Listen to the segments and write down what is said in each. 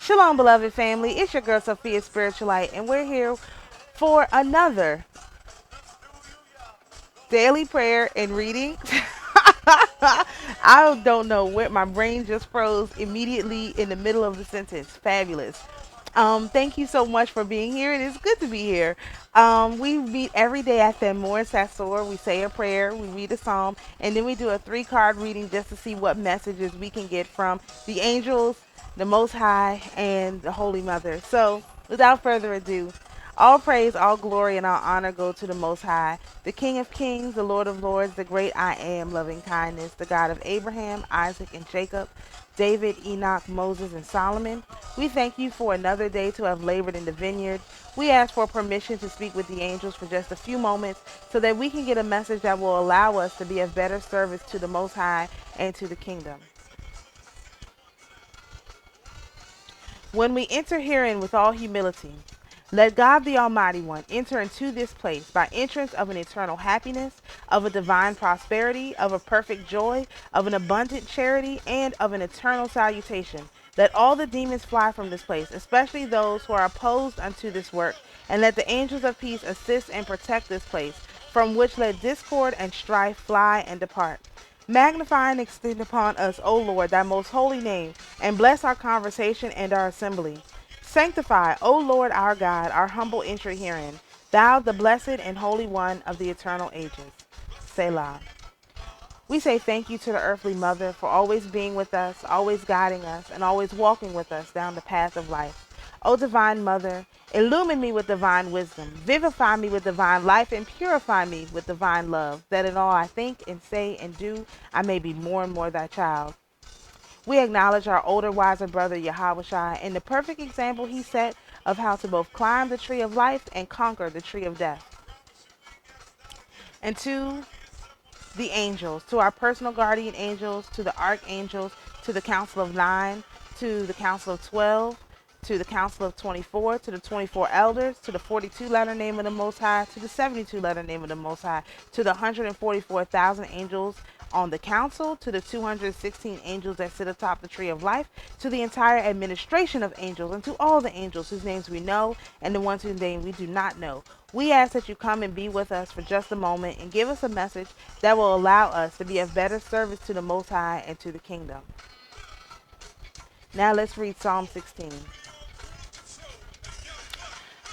Shalom, beloved family. It's your girl Sophia Spiritualite, and we're here for another daily prayer and reading. I don't know where my brain just froze immediately in the middle of the sentence. Fabulous. Thank you so much for being here. It is good to be here. We meet every day at Thummim and Sassur. We say a prayer, we read a psalm, and then we do a 3-card reading just to see what messages we can get from the angels, the Most High, and the Holy Mother. So, without further ado, all praise, all glory, and all honor go to the Most High, the King of Kings, the Lord of Lords, the great I am, loving kindness, the God of Abraham, Isaac, and Jacob, David, Enoch, Moses, and Solomon. We thank you for another day to have labored in the vineyard. We ask for permission to speak with the angels for just a few moments so that we can get a message that will allow us to be of better service to the Most High and to the kingdom. When we enter herein with all humility, let God the Almighty One enter into this place by entrance of an eternal happiness, of a divine prosperity, of a perfect joy, of an abundant charity, and of an eternal salutation. Let all the demons fly from this place, especially those who are opposed unto this work, and let the angels of peace assist and protect this place, from which let discord and strife fly and depart. Magnify and extend upon us, O Lord, thy most holy name, and bless our conversation and our assembly. Sanctify, O Lord our God, our humble entry herein, thou the blessed and holy one of the eternal ages. Selah. We say thank you to the earthly mother for always being with us, always guiding us, and always walking with us down the path of life. O divine mother, illumine me with divine wisdom, vivify me with divine life, and purify me with divine love, that in all I think and say and do, I may be more and more thy child. We acknowledge our older, wiser brother Yahushua and the perfect example he set of how to both climb the tree of life and conquer the tree of death. And to the angels, to our personal guardian angels, to the archangels, to the Council of 9, to the Council of 12, to the Council of 24, to the 24 elders, to the 42-letter name of the Most High, to the 72-letter name of the Most High, to the 144,000 angels on the council, to the 216 angels that sit atop the tree of life, to the entire administration of angels, and to all the angels whose names we know and the ones whose name we do not know. We ask that you come and be with us for just a moment and give us a message that will allow us to be of better service to the Most High and to the kingdom. Now let's read Psalm 16.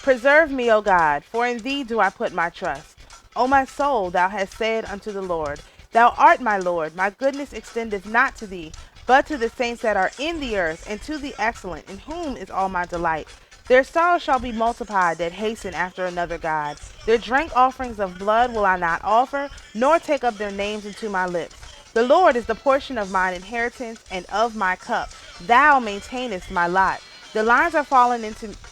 Preserve me, O God, for in thee do I put my trust. O my soul, thou hast said unto the Lord, Thou art my Lord, my goodness extendeth not to thee, but to the saints that are in the earth, and to the excellent, in whom is all my delight. Their sorrow shall be multiplied that hasten after another God. Their drink offerings of blood will I not offer, nor take up their names into my lips. The Lord is the portion of mine inheritance and of my cup. Thou maintainest my lot. The lines are fallen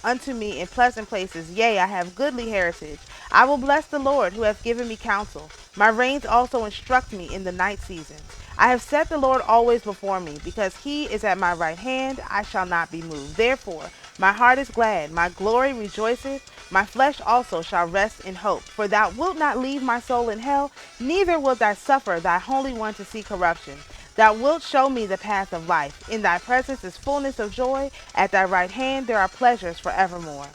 unto me in pleasant places. Yea, I have goodly heritage. I will bless the Lord who hath given me counsel. My reins also instruct me in the night seasons. I have set the Lord always before me, because he is at my right hand, I shall not be moved. Therefore, my heart is glad, my glory rejoiceth, my flesh also shall rest in hope. For thou wilt not leave my soul in hell, neither wilt thou suffer thy Holy One to see corruption. Thou wilt show me the path of life. In thy presence is fullness of joy. At thy right hand there are pleasures forevermore.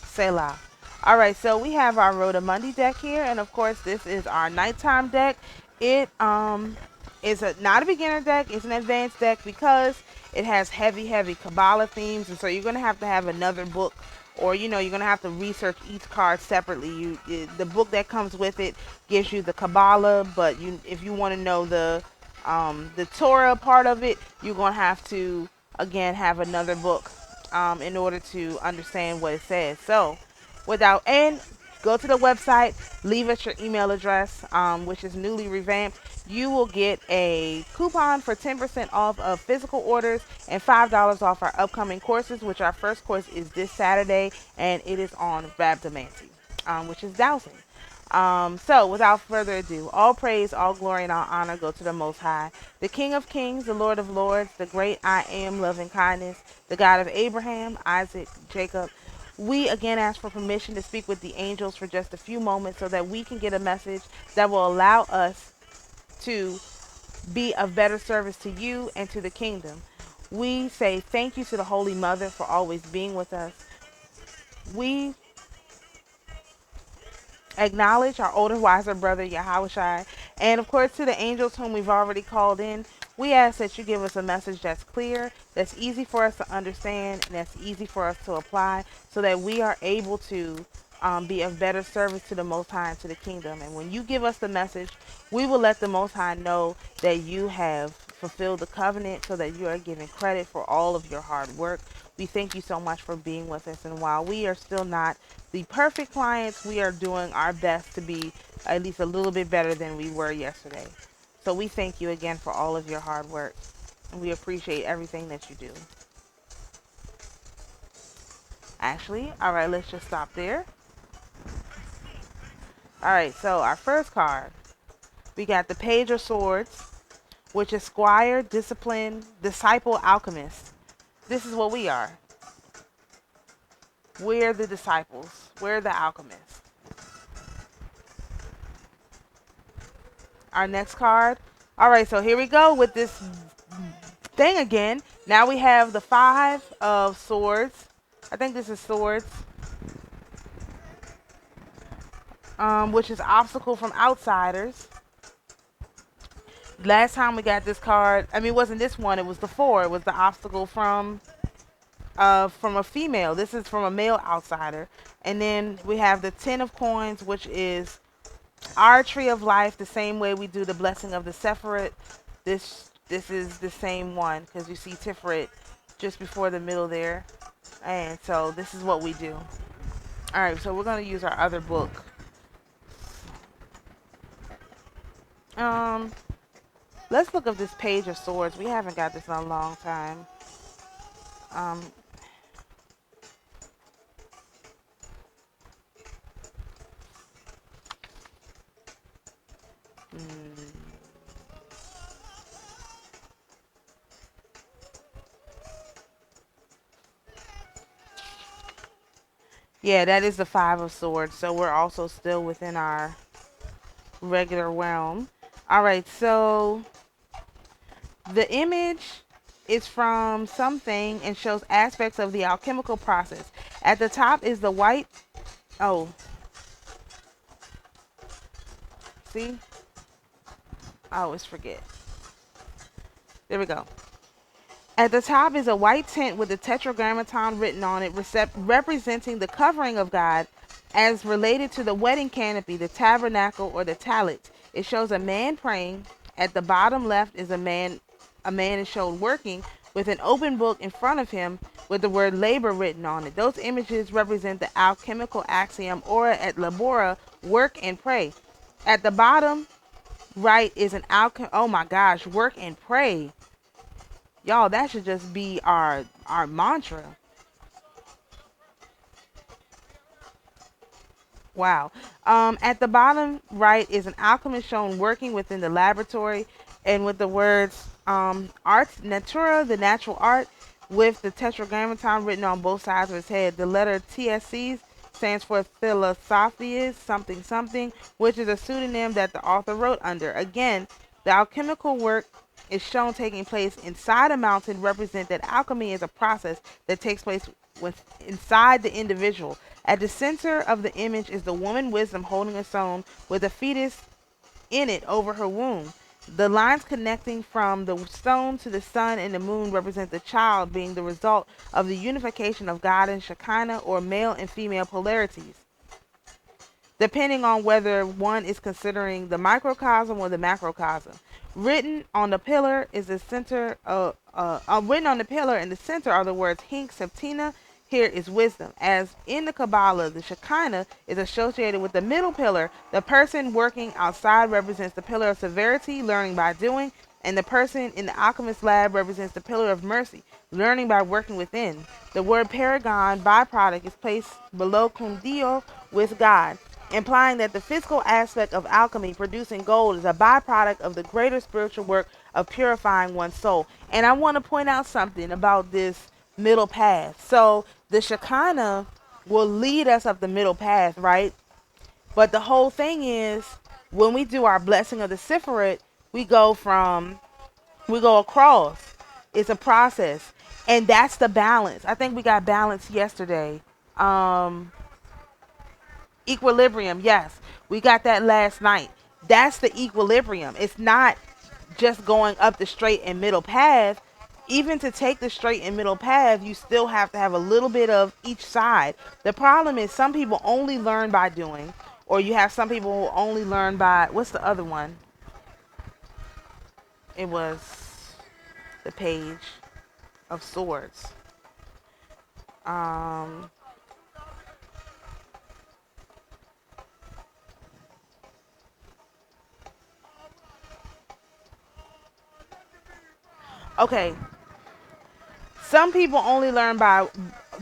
Selah. All right, so we have our Rota Mundi deck here, and of course this is our nighttime deck. It is not a beginner deck; it's an advanced deck because it has heavy Kabbalah themes, and so you're gonna have another book, or you're gonna have to research each card separately. The book that comes with it gives you the Kabbalah, but if you want to know the Torah part of it, you're gonna have to again have another book in order to understand what it says. So go to the website, leave us your email address, which is newly revamped. You will get a coupon for 10% off of physical orders and $5 off our upcoming courses, which our first course is this Saturday, and it is on Rhabdomancy, which is dowsing. So without further ado, all praise, all glory, and all honor go to the Most High, the King of Kings, the Lord of Lords, the great I am, loving kindness, the God of Abraham, Isaac, Jacob. We again ask for permission to speak with the angels for just a few moments so that we can get a message that will allow us to be of better service to you and to the kingdom. We say thank you to the Holy Mother for always being with us. We acknowledge our older, wiser brother Yahushai, and of course to the angels whom we've already called in. We ask that you give us a message that's clear, that's easy for us to understand, and that's easy for us to apply, so that we are able to be of better service to the Most High and to the kingdom. And when you give us the message, we will let the Most High know that you have fulfilled the covenant, so that you are giving credit for all of your hard work. We thank you so much for being with us. And while we are still not the perfect clients, we are doing our best to be at least a little bit better than we were yesterday. So we thank you again for all of your hard work. And we appreciate everything that you do. Actually, all right, let's just stop there. All right, so our first card, we got the Page of Swords, which is Squire, Discipline, Disciple, Alchemist. This is what we are. We're the disciples. We're the alchemists. Our next card. All right, so here we go with this thing again. Now we have the Five of Swords. I think this is Swords. Which is obstacle from outsiders. Last time we got this card, I mean, it wasn't this one, it was the Four. It was the obstacle from a female. This is from a male outsider. And then we have the Ten of Coins, which is our tree of life, the same way we do the blessing of the Sephiroth. This is the same one, because you see Tiferet just before the middle there. And so this is what we do. All right, so we're going to use our other book. Let's look up this Page of Swords. We haven't got this in a long time. Yeah, that is the Five of Swords. So we're also still within our regular realm. All right, so the image is from something and shows aspects of the alchemical process. At the top is the white. Oh, see? I always forget. There we go. At the top is a white tent with the tetragrammaton written on it, representing the covering of God as related to the wedding canopy, the tabernacle, or the talit. It shows a man praying. At the bottom left is a man is shown working with an open book in front of him with the word labor written on it. Those images represent the alchemical axiom, ora et labora, work and pray. At the bottom right is an oh my gosh, work and pray. Y'all, that should just be our mantra. Wow. At the bottom right is an alchemist shown working within the laboratory, and with the words art natura, the natural art, with the tetragrammaton written on both sides of his head. The letter TSC stands for Philosophias something something, which is a pseudonym that the author wrote under. Again, the alchemical work is shown taking place inside a mountain, represent that alchemy is a process that takes place inside the individual. At the center of the image is the woman wisdom holding a stone with a fetus in it over her womb. The lines connecting from the stone to the sun and the moon represent the child being the result of the unification of God and Shekinah, or male and female polarities, depending on whether one is considering the microcosm or the macrocosm. Written on the pillar in the center are the words Hink Septina. Here is wisdom. As in the Kabbalah, the Shekinah is associated with the middle pillar. The person working outside represents the pillar of severity, learning by doing, and the person in the alchemist lab represents the pillar of mercy, learning by working within. The word paragon, byproduct, is placed below Kundio, with God, implying that the physical aspect of alchemy, producing gold, is a byproduct of the greater spiritual work of purifying one's soul. And I want to point out something about this middle path. So the Shekinah will lead us up the middle path, right? But the whole thing is, when we do our blessing of the Sephiroth, we go across. It's a process. And that's the balance. I think we got balance yesterday. Equilibrium, yes. We got that last night. That's the equilibrium. It's not just going up the straight and middle path. Even to take the straight and middle path, you still have to have a little bit of each side. The problem is some people only learn by doing, or you have some people who only learn by, what's the other one? It was the Page of Swords. Okay, some people only learn by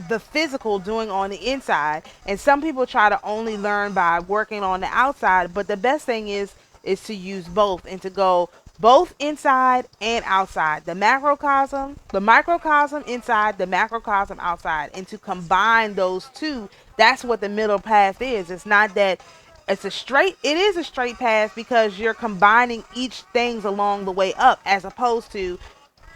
the physical doing on the inside, and some people try to only learn by working on the outside. But the best thing is to use both and to go both inside and outside. The macrocosm, the microcosm inside, the macrocosm outside, and to combine those two. That's what the middle path is. It's not that it's a straight, it is a straight path because you're combining each things along the way up, as opposed to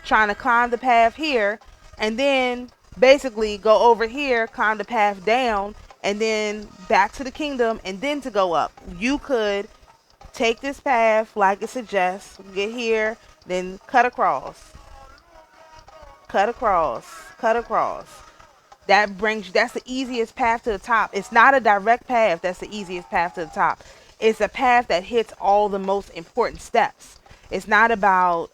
trying to climb the path here and then basically go over here, climb the path down, and then back to the kingdom and then to go up. You could take this path like it suggests, get here, then cut across, cut across, cut across. That's the easiest path to the top. It's not a direct path that's the easiest path to the top. It's a path that hits all the most important steps. It's not about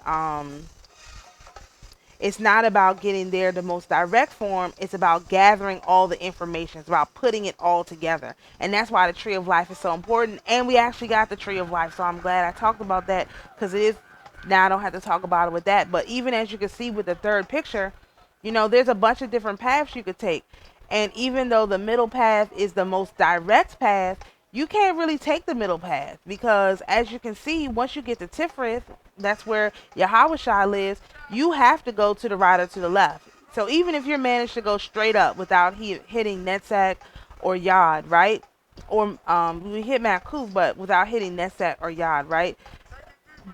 getting there the most direct form. It's about gathering all the information. It's about putting it all together. And that's why the tree of life is so important. And we actually got the tree of life. So I'm glad I talked about that, because it is, now I don't have to talk about it with that. But even as you can see with the third picture, there's a bunch of different paths you could take. And even though the middle path is the most direct path, you can't really take the middle path, because as you can see, once you get to Tifrith, that's where Yahweh lives, you have to go to the right or to the left. So even if you manage to go straight up without hitting Netzach or Yod, right? Or we hit Makuf, but without hitting Netzach or Yod, right?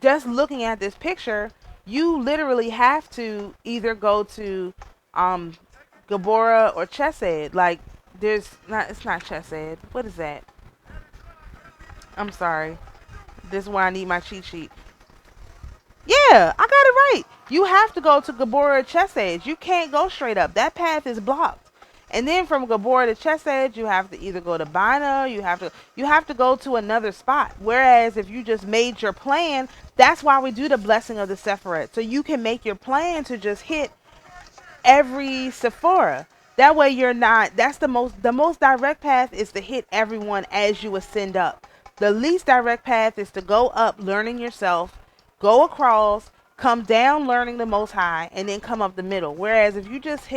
Just looking at this picture, you literally have to either go to Gabora or Chesed. Like, it's not Chesed. What is that? I'm sorry. This is why I need my cheat sheet. Yeah, I got it right. You have to go to Gabora Chesed. You can't go straight up. That path is blocked. And then from Gabora to Chesed, you have to either go to Bina, you have to go to another spot. Whereas if you just made your plan, that's why we do the blessing of the Sephirot. So you can make your plan to just hit every Sephora. That way you're not, the most direct path is to hit everyone as you ascend up. The least direct path is to go up learning yourself, go across, come down learning the Most High, and then come up the middle. Whereas if you just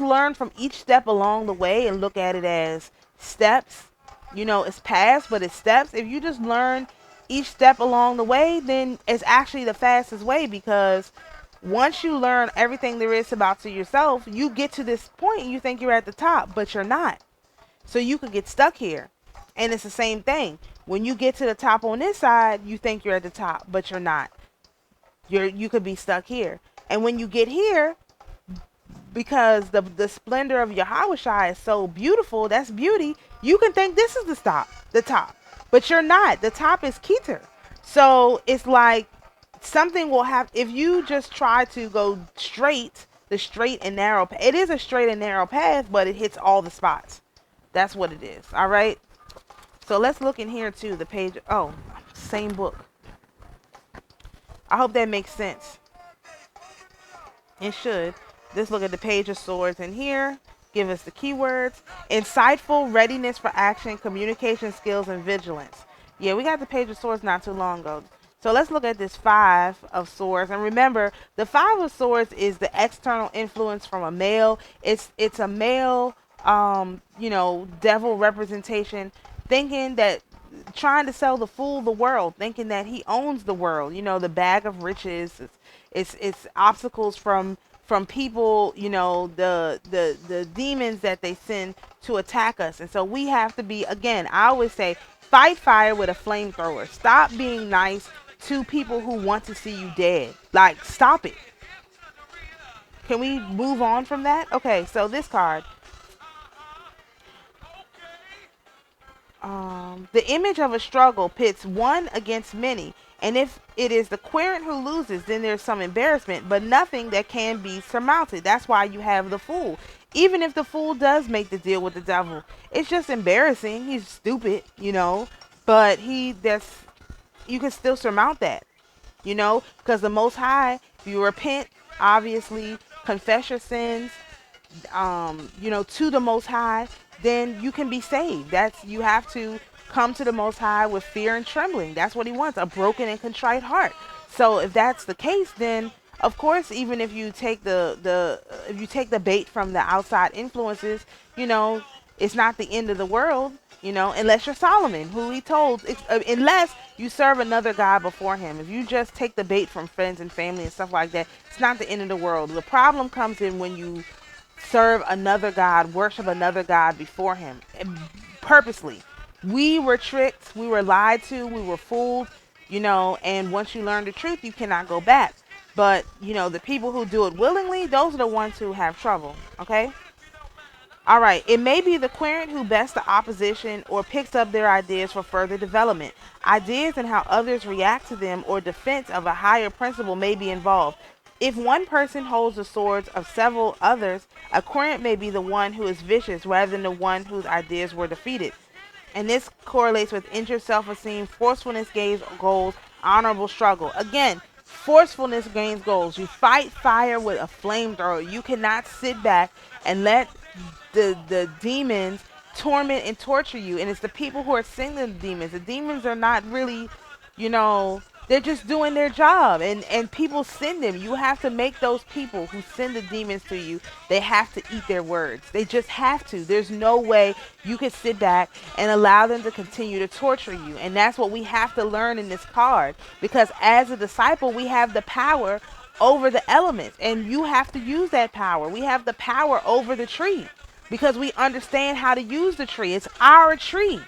learn from each step along the way and look at it as steps, it's paths, but it's steps. If you just learn each step along the way, then it's actually the fastest way, because once you learn everything there is about to yourself, you get to this point and you think you're at the top, but you're not. So you could get stuck here. And it's the same thing. When you get to the top on this side, you think you're at the top, but you're not. You could be stuck here. And when you get here, because the splendor of Yahweh is so beautiful, that's beauty, you can think this is the top. But you're not. The top is Keter. So it's like something will happen if you just try to go straight, the straight and narrow path. It is a straight and narrow path, but it hits all the spots. That's what it is. All right. So let's look in here too, the page. Oh, same book. I hope that makes sense. It should. Let's look at the Page of Swords in here. Give us the keywords. Insightful, readiness for action, communication skills, and vigilance. Yeah, we got the Page of Swords not too long ago. So let's look at this Five of Swords. And remember, the Five of Swords is the external influence from a male. It's a male, devil representation, thinking that, trying to sell the fool the world, thinking that he owns the world, the bag of riches. It's obstacles from people, the demons that they send to attack us. And so we have to be, again, I always say, fight fire with a flamethrower. Stop being nice to people who want to see you dead. Like, stop it. Can we move on from that? Okay, so this card. The image of a struggle pits one against many, and if it is the querent who loses, then there's some embarrassment, but nothing that can be surmounted. That's why you have the fool. Even if the fool does make the deal with the devil, it's just embarrassing. He's stupid, but you can still surmount that, because the Most High, if you repent, obviously confess your sins, to the Most High, then you can be saved. You have to come to the Most High with fear and trembling. That's what He wants, a broken and contrite heart. So if that's the case, then of course, even if you take if you take the bait from the outside influences, it's not the end of the world. Unless you're Solomon, who he told, unless you serve another God before him. If you just take the bait from friends and family and stuff like that, it's not the end of the world. The problem comes in when you serve another God, worship another God before him, purposely. We were tricked, we were lied to, we were fooled, and once you learn the truth, you cannot go back. But, the people who do it willingly, those are the ones who have trouble, okay? All right, it may be the querent who bests the opposition or picks up their ideas for further development. Ideas and how others react to them or defense of a higher principle may be involved. If one person holds the swords of several others, a querent may be the one who is vicious rather than the one whose ideas were defeated. And this correlates with injured self-esteem, forcefulness gains goals, honorable struggle. Again, forcefulness gains goals. You fight fire with a flamethrower. You cannot sit back and let the demons torment and torture you. And it's the people who are sending the demons. The demons are not really, they're just doing their job, and people send them. You have to make those people who send the demons to you, they have to eat their words. They just have to. There's no way you can sit back and allow them to continue to torture you. And that's what we have to learn in this card, because as a disciple, we have the power over the elements, and you have to use that power. We have the power over the tree because we understand how to use the tree. It's our tree,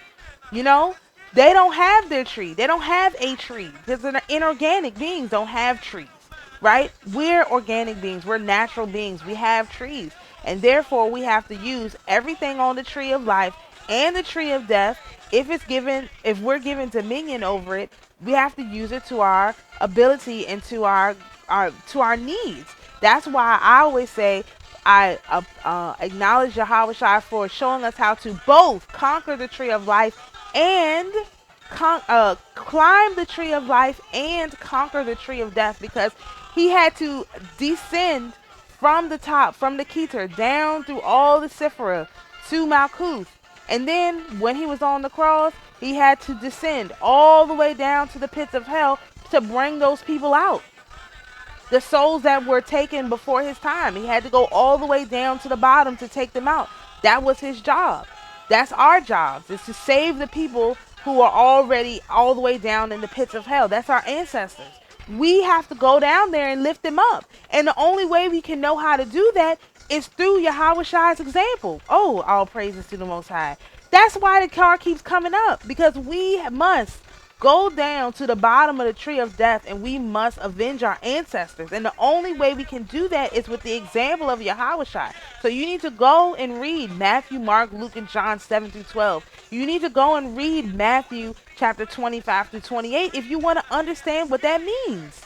They don't have their tree. They don't have a tree because inorganic beings don't have trees, right? We're organic beings. We're natural beings. We have trees. And therefore, we have to use everything on the tree of life and the tree of death. If we're given dominion over it, we have to use it to our ability and to our needs. That's why I always say I acknowledge Yahweh Shai for showing us how to both conquer the tree of life and climb the tree of life and conquer the tree of death, because he had to descend from the top, from the Keter, down through all the Sephira to Malkuth. And then when he was on the cross, he had to descend all the way down to the pits of hell to bring those people out. The souls that were taken before his time, he had to go all the way down to the bottom to take them out. That was his job. That's our job, is to save the people who are already all the way down in the pits of hell. That's our ancestors. We have to go down there and lift them up. And the only way we can know how to do that is through Yahweh Shai's example. Oh, all praises to the Most High. That's why the card keeps coming up, because we must go down to the bottom of the tree of death, and we must avenge our ancestors. And the only way we can do that is with the example of Yahweh Shai. So you need to go and read Matthew, Mark, Luke, and John 7 through 12. You need to go and read Matthew chapter 25 through 28 if you want to understand what that means.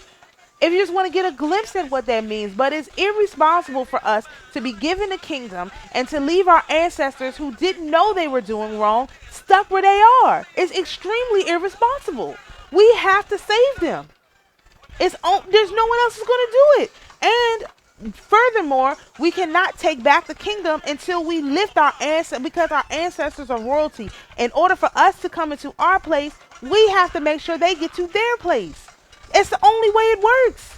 If you just want to get a glimpse at what that means. But it's irresponsible for us to be given the kingdom and to leave our ancestors who didn't know they were doing wrong stuck where they are. It's extremely irresponsible. We have to save them. There's no one else who's going to do it. And furthermore, we cannot take back the kingdom until we lift our ancestors, because our ancestors are royalty. In order for us to come into our place, we have to make sure they get to their place. It's the only way it works.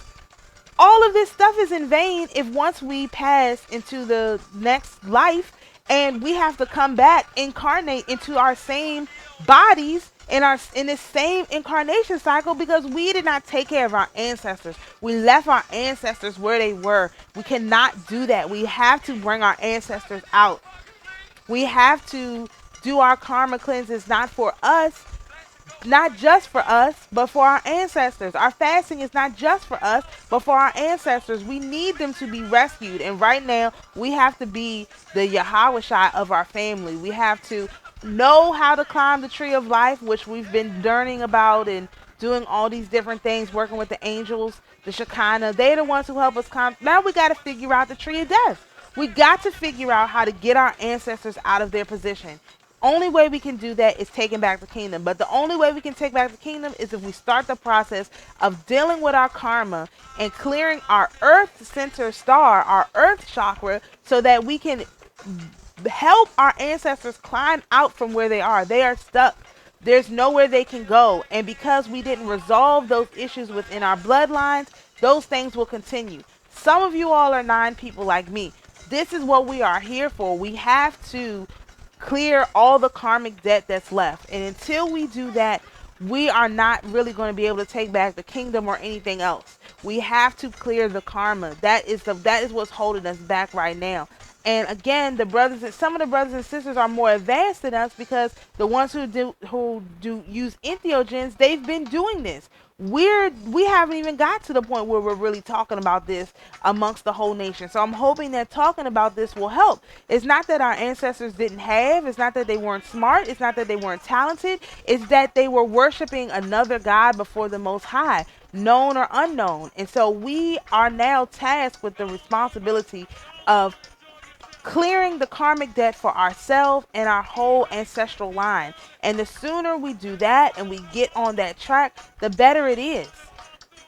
All of this stuff is in vain if once we pass into the next life and we have to come back, incarnate into our same bodies in this same incarnation cycle, because we did not take care of our ancestors. We left our ancestors where they were. We cannot do that. We have to bring our ancestors out. We have to do our karma cleanses, not for us, not just for us, but for our ancestors. Our fasting is not just for us, but for our ancestors. We need them to be rescued. And right now, we have to be the Yahawashai of our family. We have to know how to climb the tree of life, which we've been learning about and doing all these different things, working with the angels, the Shekinah. They're the ones who help us climb. Now we got to figure out the tree of death. We got to figure out how to get our ancestors out of their position. Only way we can do that is taking back the kingdom. But the only way we can take back the kingdom is if we start the process of dealing with our karma and clearing our earth center star, our earth chakra, so that we can help our ancestors climb out from where they are. They are stuck. There's nowhere they can go. And because we didn't resolve those issues within our bloodlines, those things will continue. Some of you all are 9 people like me. This is what we are here for. We have to clear all the karmic debt that's left. And until we do that, we are not really going to be able to take back the kingdom or anything else. We have to clear the karma. That is what's holding us back right now. And again, some of the brothers and sisters are more advanced than us, because the ones who do use entheogens, they've been doing this. We haven't even got to the point where we're really talking about this amongst the whole nation. So I'm hoping that talking about this will help. It's not that our ancestors didn't have, it's not that they weren't smart, it's not that they weren't talented, it's that they were worshiping another God before the Most High, known or unknown. And so we are now tasked with the responsibility of clearing the karmic debt for ourselves and our whole ancestral line. And the sooner we do that and we get on that track, the better it is.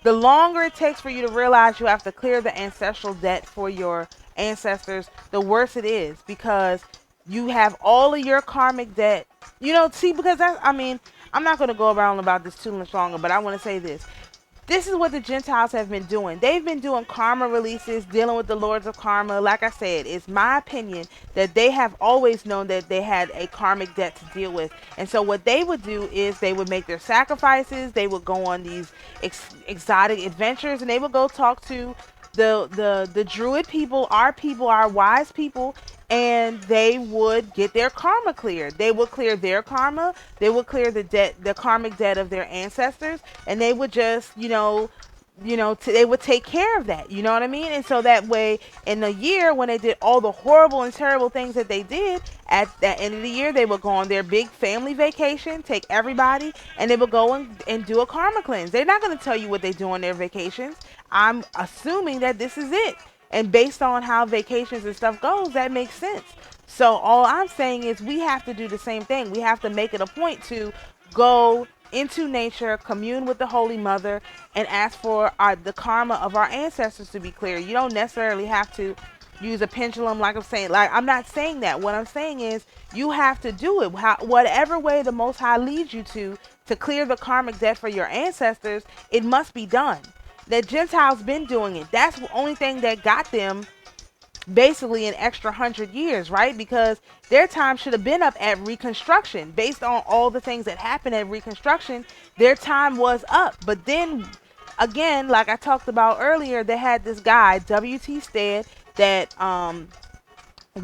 The longer it takes for you to realize you have to clear the ancestral debt for your ancestors, the worse it is, because you have all of your karmic debt. Because I'm not going to go around about this too much longer, but I want to say this. This is what the Gentiles have been doing. They've been doing karma releases, dealing with the lords of karma. Like I said, it's my opinion that they have always known that they had a karmic debt to deal with. And so what they would do is they would make their sacrifices. They would go on these exotic adventures, and they would go talk to the druid people, our wise people, and they would get their karma cleared. They would clear their karma. They would clear the karmic debt of their ancestors, and they would just, they would take care of that. You know what I mean? And so that way, in a year, when they did all the horrible and terrible things that they did, at the end of the year, they would go on their big family vacation, take everybody, and they would go and do a karma cleanse. They're not going to tell you what they do on their vacations. I'm assuming that this is it. And based on how vacations and stuff goes, that makes sense. So all I'm saying is we have to do the same thing. We have to make it a point to go into nature, commune with the Holy Mother, and ask for the karma of our ancestors to be clear. You don't necessarily have to use a pendulum, like I'm saying. Like, I'm not saying that. What I'm saying is you have to do it. Whatever way the Most High leads you to clear the karmic debt for your ancestors, it must be done. The Gentiles been doing it. That's the only thing that got them basically an extra 100 years, right? Because their time should have been up at Reconstruction. Based on all the things that happened at Reconstruction, their time was up. But then again, like I talked about earlier, they had this guy, W.T. Stead, that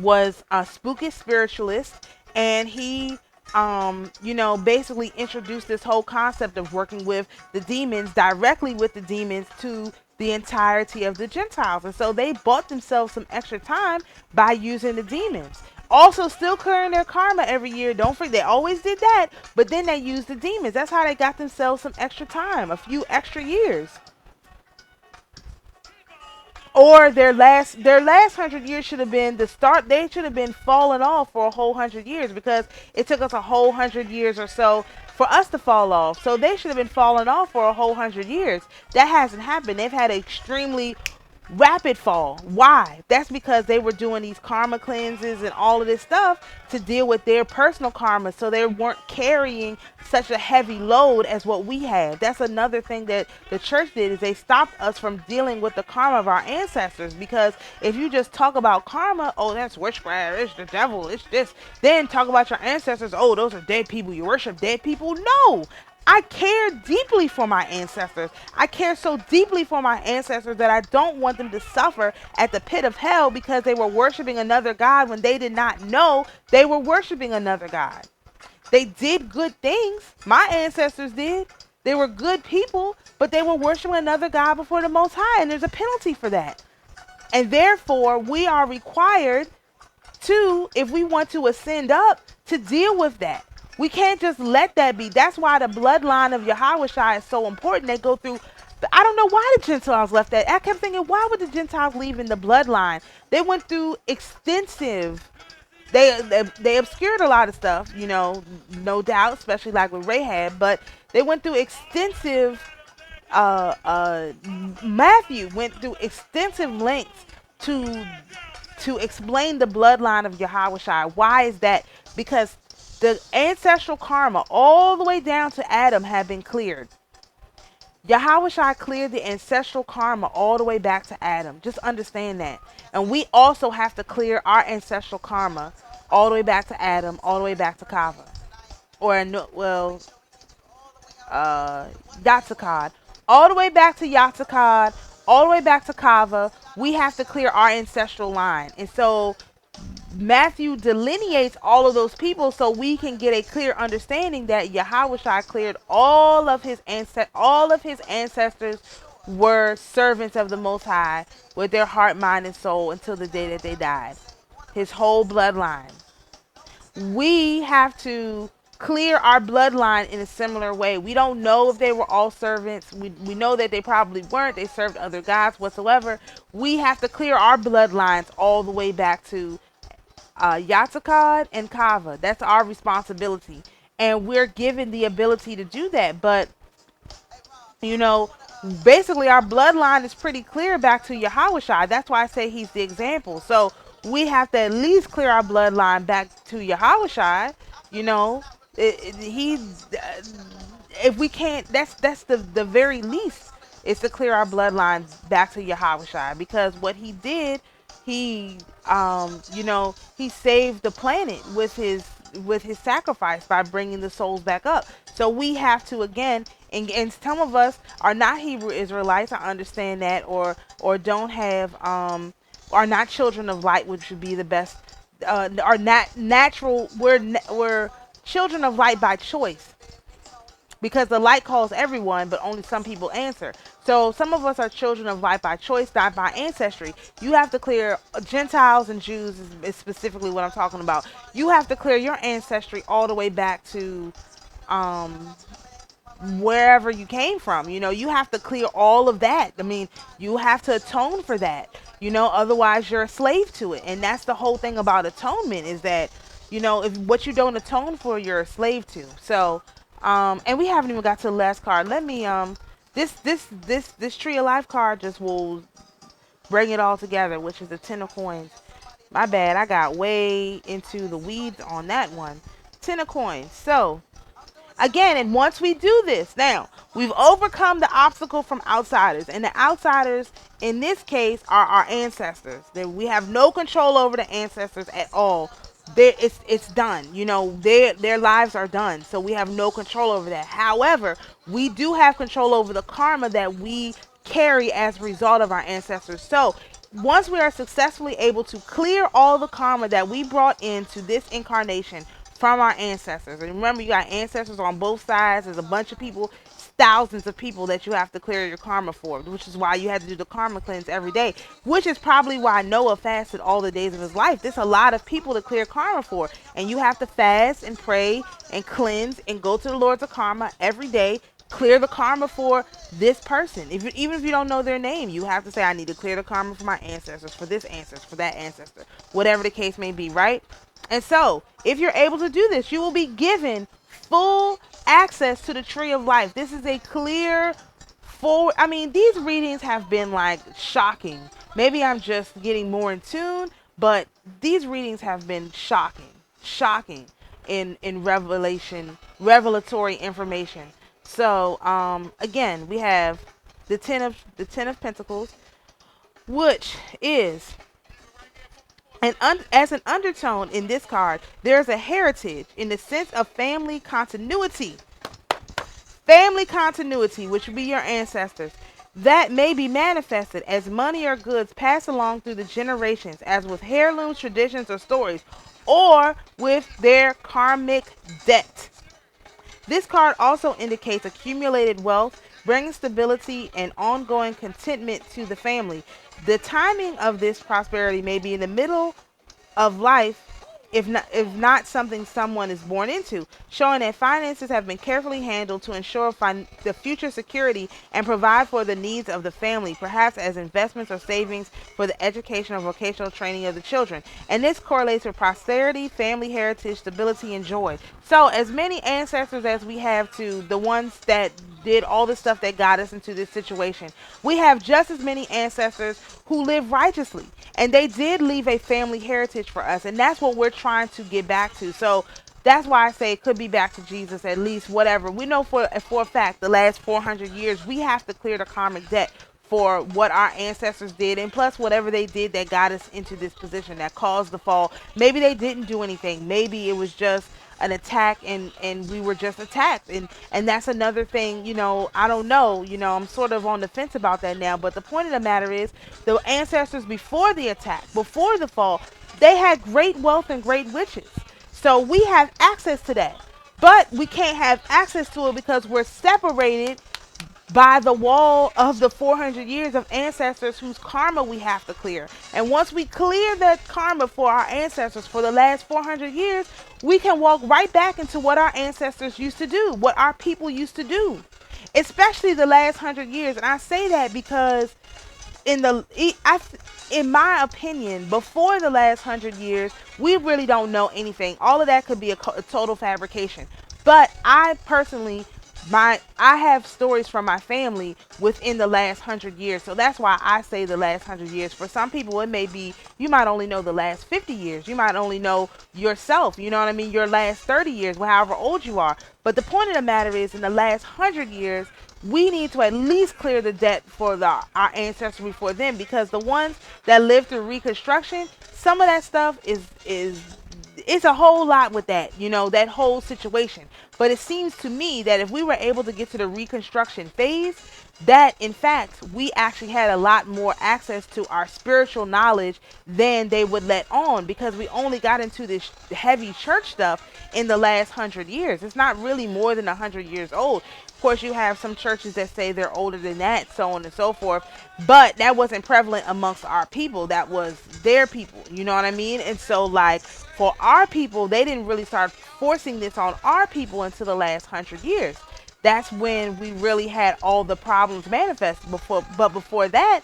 was a spooky spiritualist, and he basically introduced this whole concept of working with the demons, directly with the demons, to the entirety of the Gentiles. And so they bought themselves some extra time by using the demons. Also still clearing their karma every year. Don't forget, they always did that, but then they used the demons. That's how they got themselves some extra time, a few extra years. Or their last 100 years should have been the start. They should have been falling off for a whole 100 years, because it took us a whole 100 years or so for us to fall off. So they should have been falling off for a whole 100 years. That hasn't happened. They've had an extremely rapid fall. Why? That's because they were doing these karma cleanses and all of this stuff to deal with their personal karma, so they weren't carrying such a heavy load as what we had. That's another thing that the church did, is they stopped us from dealing with the karma of our ancestors. Because if you just talk about karma, oh, that's witchcraft, it's the devil, it's this, then talk about your ancestors, oh, those are dead people, you worship dead people. No, I care deeply for my ancestors. I care so deeply for my ancestors that I don't want them to suffer at the pit of hell because they were worshiping another God when they did not know they were worshiping another God. They did good things. My ancestors did. They were good people, but they were worshiping another God before the Most High, and there's a penalty for that. And therefore, we are required to, if we want to ascend up, to deal with that. We can't just let that be. That's why the bloodline of Yahushua is so important. They go through, I don't know why the Gentiles left that. I kept thinking, why would the Gentiles leave in the bloodline? They went through extensive, they obscured a lot of stuff, you know, no doubt, especially like with Rahab, but they went through extensive, Matthew went through extensive lengths to explain the bloodline of Yahushua. Why is that? Because the ancestral karma all the way down to Adam had been cleared. Yahushua cleared the ancestral karma all the way back to Adam. Just understand that. And we also have to clear our ancestral karma all the way back to Adam, all the way back to Kava. Or, no, well, Yatzakad. All the way back to Yatzakad, all the way back to Kava. We have to clear our ancestral line. And so Matthew delineates all of those people so we can get a clear understanding that Yahushua cleared all of his ancestors were servants of the Most High with their heart, mind, and soul until the day that they died. His whole bloodline. We have to clear our bloodline in a similar way. We don't know if they were all servants. We know that they probably weren't. They served other gods whatsoever. We have to clear our bloodlines all the way back to Yatzakad and Kava. That's our responsibility. And we're given the ability to do that. But, you know, basically our bloodline is pretty clear back to Yahushua. That's why I say he's the example. So we have to at least clear our bloodline back to Yahushua. You know, if we can't, that's the very least, is to clear our bloodlines back to Yahushua, because what he did, he you know, he saved the planet with his sacrifice by bringing the souls back up. So we have to, again, and some of us are not Hebrew Israelites, I understand that, or don't have are not children of light, which would be the best, are not natural. We're children of light by choice, because the light calls everyone, but only some people answer. So some of us are children of light by choice, not by ancestry. You have to clear, Gentiles and Jews is specifically what I'm talking about. You have to clear your ancestry all the way back to wherever you came from. You know, you have to clear all of that. I mean, you have to atone for that. You know, otherwise you're a slave to it. And that's the whole thing about atonement, is that, you know, if what you don't atone for, you're a slave to. So, and we haven't even got to the last card. Let me, this Tree of Life card just will bring it all together, which is the 10 of Coins. My bad, I got way into the weeds on that one. 10 of Coins. So, again, and once we do this, now, we've overcome the obstacle from outsiders. And the outsiders, in this case, are our ancestors. We have no control over the ancestors at all. It's done. You know, their lives are done. So we have no control over that. However, we do have control over the karma that we carry as a result of our ancestors. So once we are successfully able to clear all the karma that we brought into this incarnation from our ancestors, and remember, you got ancestors on both sides. There's a bunch of people, thousands of people that you have to clear your karma for, which is why you have to do the karma cleanse every day, which is probably why Noah fasted all the days of his life. There's a lot of people to clear karma for, and you have to fast and pray and cleanse and go to the Lords of Karma every day. Clear the karma for this person. Even if you don't know their name, you have to say, I need to clear the karma for my ancestors, for this ancestor, for that ancestor, whatever the case may be, right? And so, if you're able to do this, you will be given full access to the Tree of Life. This is a clear forward. I mean, these readings have been like shocking. Maybe I'm just getting more in tune, but these readings have been shocking in revelatory information. So, again, we have the 10 of Pentacles, which is, and as an undertone in this card, there's a heritage in the sense of family continuity. Family continuity, which would be your ancestors, that may be manifested as money or goods passed along through the generations, as with heirlooms, traditions, or stories, or with their karmic debt. This card also indicates accumulated wealth, bringing stability and ongoing contentment to the family. The timing of this prosperity may be in the middle of life, if not something someone is born into, showing that finances have been carefully handled to ensure the future security and provide for the needs of the family, perhaps as investments or savings for the education or vocational training of the children. And this correlates with prosperity, family heritage, stability, and joy. So as many ancestors as we have, to the ones that did all the stuff that got us into this situation, we have just as many ancestors who live righteously, and they did leave a family heritage for us, and that's what we're trying to get back to. So that's why I say it could be back to Jesus, at least. Whatever we know for a fact, the last 400 years we have to clear the karmic debt for what our ancestors did, and plus whatever they did that got us into this position, that caused the fall. Maybe they didn't do anything, maybe it was just an attack, and we were just attacked, and that's another thing. I don't know. I'm sort of on the fence about that now, but the point of the matter is, the ancestors before the attack, before the fall, they had great wealth and great riches. So we have access to that, but we can't have access to it because we're separated by the wall of the 400 years of ancestors whose karma we have to clear. And once we clear that karma for our ancestors for the last 400 years, we can walk right back into what our ancestors used to do, what our people used to do, especially the last 100 years. And I say that because in my opinion, before the last 100 years, we really don't know anything. All of that could be a total fabrication. But I personally, I have stories from my family within the last 100 years, so that's why I say the last 100 years. For some people, it may be, you might only know the last 50 years. You might only know yourself. You know what I mean? Your last 30 years, however old you are. But the point of the matter is, in the last 100 years, we need to at least clear the debt for our ancestors before them, because the ones that lived through Reconstruction, some of that stuff is it's a whole lot with that, that whole situation. But it seems to me that if we were able to get to the Reconstruction phase, that in fact we actually had a lot more access to our spiritual knowledge than they would let on, because we only got into this heavy church stuff in the last 100 years. It's not really more than 100 years old. Of course, you have some churches that say they're older than that, so on and so forth. But that wasn't prevalent amongst our people. That was their people. You know what I mean? And so, like, for our people, they didn't really start forcing this on our people until the last 100 years. That's when we really had all the problems manifest. Before that,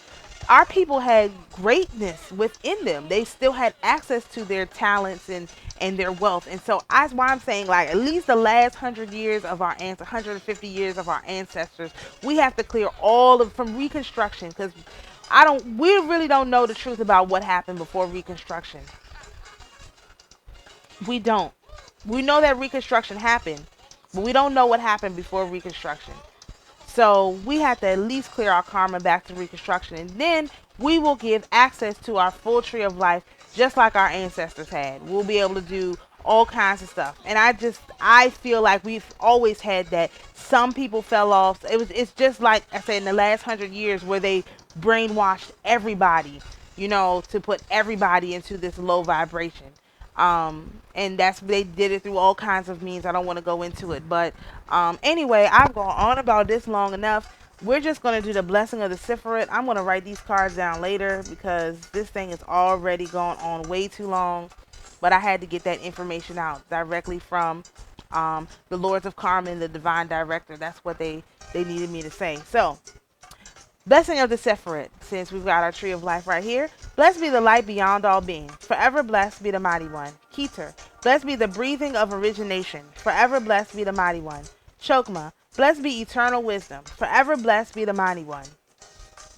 our people had greatness within them. They still had access to their talents and their wealth. And so that's why I'm saying, like, at least the last 100 years of our 150 years of our ancestors, we have to clear all of from Reconstruction, because we really don't know the truth about what happened before Reconstruction. We don't. We know that Reconstruction happened, but we don't know what happened before Reconstruction. So we have to at least clear our karma back to Reconstruction, and then we will give access to our full tree of life, just like our ancestors had. We'll be able to do all kinds of stuff. And I feel like we've always had that. Some people fell off. It's just like I said, in the last 100 years, where they brainwashed everybody, to put everybody into this low vibration. And they did it through all kinds of means. I don't want to go into it, but anyway, I've gone on about this long enough. We're just going to do the blessing of the Sifrit. I'm going to write these cards down later, because this thing is already gone on way too long, but I had to get that information out directly from the Lords of Karma and the Divine Director. That's what they needed me to say. So, blessing of the Sephirot, since we've got our tree of life right here. Blessed be the light beyond all being. Forever blessed be the mighty one. Keter, blessed be the breathing of origination. Forever blessed be the mighty one. Chokma, blessed be eternal wisdom. Forever blessed be the mighty one.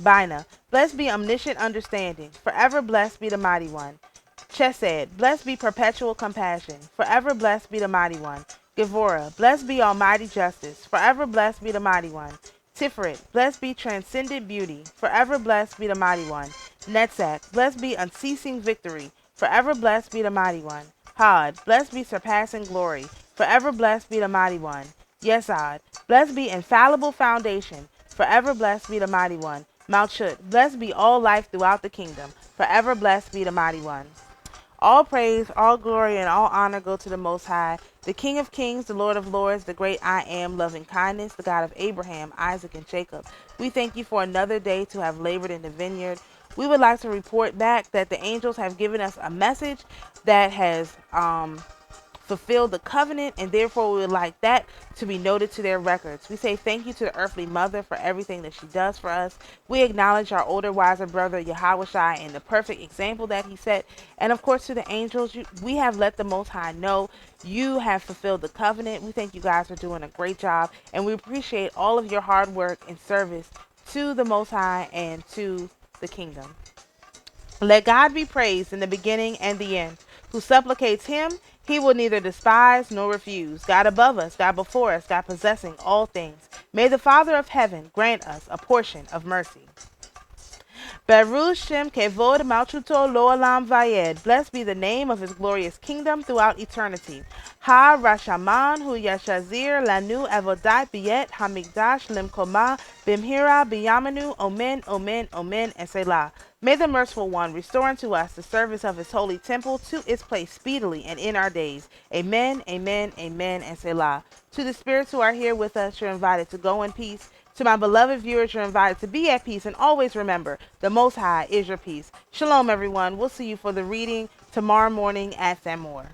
Bina, blessed be omniscient understanding. Forever blessed be the mighty one. Chesed, blessed be perpetual compassion. Forever blessed be the mighty one. Gevora, blessed be almighty justice. Forever blessed be the mighty one. Tiferet, blessed be transcendent beauty. Forever blessed be the mighty one. Netzach, blessed be unceasing victory. Forever blessed be the mighty one. Had, blessed be surpassing glory. Forever blessed be the mighty one. Yesod, blessed be infallible foundation. Forever blessed be the mighty one. Malchut, blessed be all life throughout the kingdom. Forever blessed be the mighty one. All praise, all glory, and all honor go to the Most High, the King of kings, the Lord of lords, the great I am, loving kindness, the God of Abraham, Isaac, and Jacob. We thank you for another day to have labored in the vineyard. We would like to report back that the angels have given us a message that has fulfilled the covenant, and therefore we would like that to be noted to their records. We say thank you to the earthly mother for everything that she does for us. We acknowledge our older, wiser brother Yahushua and the perfect example that he set. And of course, to the angels, we have let the Most High know you have fulfilled the covenant. We thank you guys for doing a great job, and we appreciate all of your hard work and service to the Most High and to the kingdom. Let God be praised in the beginning and the end. Who supplicates him, he will neither despise nor refuse. God above us, God before us, God possessing all things. May the Father of heaven grant us a portion of mercy. Baruch Shem Kevod Malchuto Lo Olam Vayed. Blessed be the name of his glorious kingdom throughout eternity. Ha Rashaman Hu Yashazir Lanu Avodat Biet Hamikdash Limkoma Bimhira Biyamanu Omen Omen Omen and Selah. May the merciful one restore unto us the service of his holy temple to its place speedily and in our days. Amen, amen, amen, and Selah. To the spirits who are here with us, you're invited to go in peace. To my beloved viewers, you're invited to be at peace, and always remember, the Most High is your peace. Shalom, everyone. We'll see you for the reading tomorrow morning at Sassur.